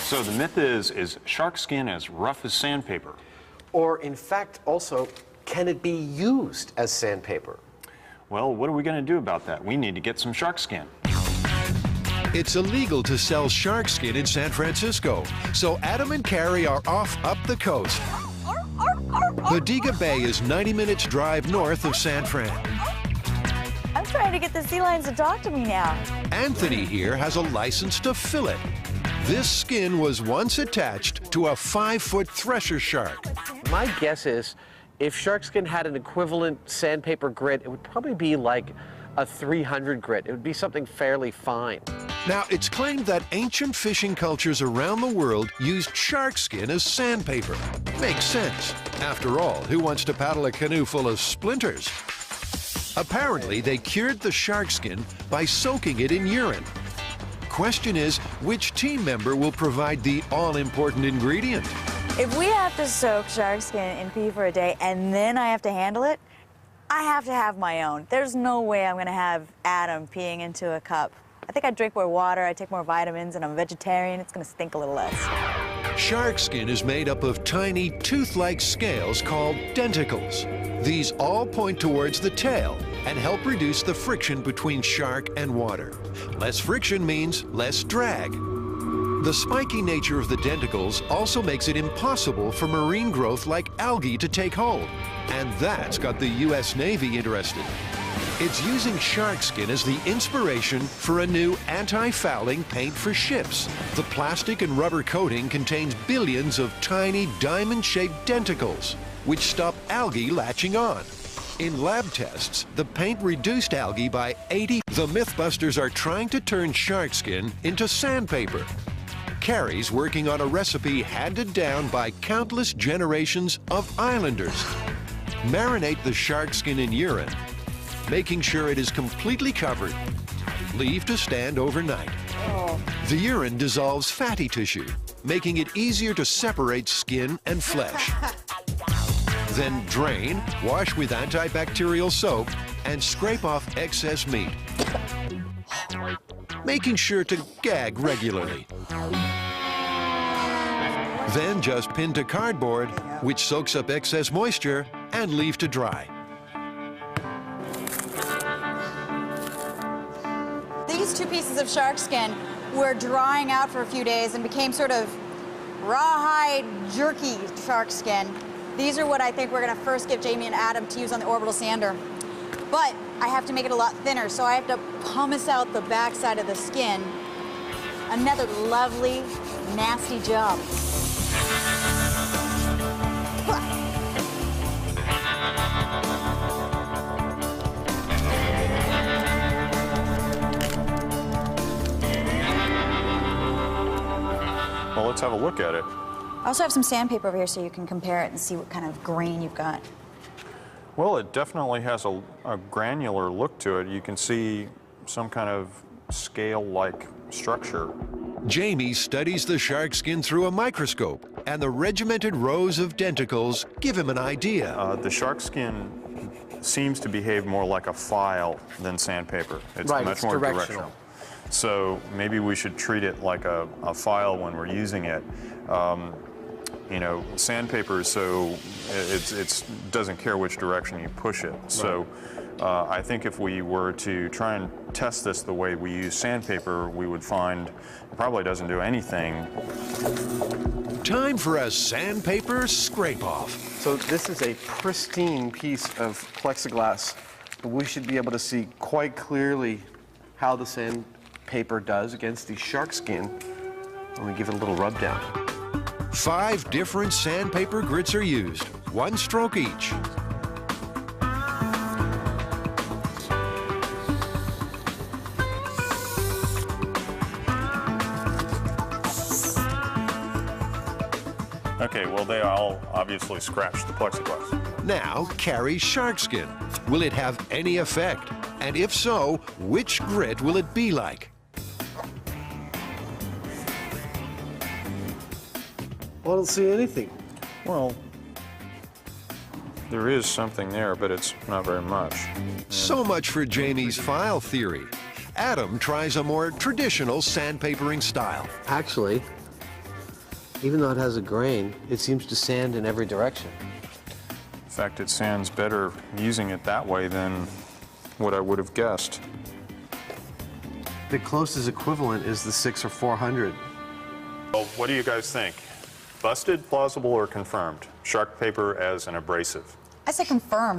So the myth is shark skin as rough as sandpaper? Or, in fact, also, can it be used as sandpaper? Well, what are we going to do about that? We need to get some shark skin. It's illegal to sell shark skin in San Francisco, so Adam and Carrie are off up the coast. Bodega Bay is 90 minutes drive north of San Fran. I'm trying to get the sea lions to talk to me now. Anthony here has a license to fillet. This skin was once attached to a 5-foot thresher shark. My guess is if shark skin had an equivalent sandpaper grit, it would probably be like a 300 grit. It would be something fairly fine. Now, it's claimed that ancient fishing cultures around the world used shark skin as sandpaper. Makes sense. After all, who wants to paddle a canoe full of splinters? Apparently, they cured the shark skin by soaking it in urine. Question is, which team member will provide the all-important ingredient? If we have to soak shark skin in pee for a day and then I have to handle it, I have to have my own. There's no way I'm gonna have Adam peeing into a cup. I think I drink more water, I take more vitamins, and I'm a vegetarian. It's gonna stink a little less. Shark skin is made up of tiny tooth-like scales called denticles. These all point towards the tail and help reduce the friction between shark and water. Less friction means less drag. The spiky nature of the denticles also makes it impossible for marine growth like algae to take hold. And that's got the U.S. Navy interested. It's using shark skin as the inspiration for a new anti-fouling paint for ships. The plastic and rubber coating contains billions of tiny diamond-shaped denticles, which stop algae latching on. In lab tests, the paint reduced algae by 80%. The Mythbusters are trying to turn shark skin into sandpaper. Carrie's working on a recipe handed down by countless generations of islanders. Marinate the shark skin in urine, making sure it is completely covered. Leave to stand overnight. The urine dissolves fatty tissue, making it easier to separate skin and flesh. Then drain, wash with antibacterial soap, and scrape off excess meat, making sure to gag regularly. Then just pin to cardboard, which soaks up excess moisture, and leave to dry. These two pieces of shark skin were drying out for a few days and became sort of rawhide, jerky shark skin. These are what I think we're gonna first give Jamie and Adam to use on the orbital sander. But I have to make it a lot thinner, so I have to pumice out the backside of the skin. Another lovely, nasty job. Well, let's have a look at it. I also have some sandpaper over here so you can compare it and see what kind of grain you've got. Well, it definitely has a granular look to it. You can see some kind of scale-like structure. Jamie studies the shark skin through a microscope, and the regimented rows of denticles give him an idea. The shark skin seems to behave more like a file than sandpaper. It's much more directional. So maybe we should treat it like a file when we're using it. You know, sandpaper is so, it doesn't care which direction you push it. Right. So I think if we were to try and test this the way we use sandpaper, we would find it probably doesn't do anything. Time for a sandpaper scrape-off. So this is a pristine piece of plexiglass. We should be able to see quite clearly how the sandpaper does against the shark skin when we give it a little rub down. 5 different sandpaper grits are used, 1 stroke each. Okay, well, they all obviously scratched the plexiglass. Now, Carrie's shark skin. Will it have any effect? And if so, which grit will it be like? I don't see anything. Well, there is something there, but it's not very much. So much for Jamie's file theory. Adam tries a more traditional sandpapering style. Actually, Even though it has a grain, it seems to sand in every direction. In fact, it sands better using it that way than what I would have guessed. The closest equivalent is the 6 or 400. Well, what do you guys think? Busted, plausible, or confirmed? Shark paper as an abrasive. I say confirm.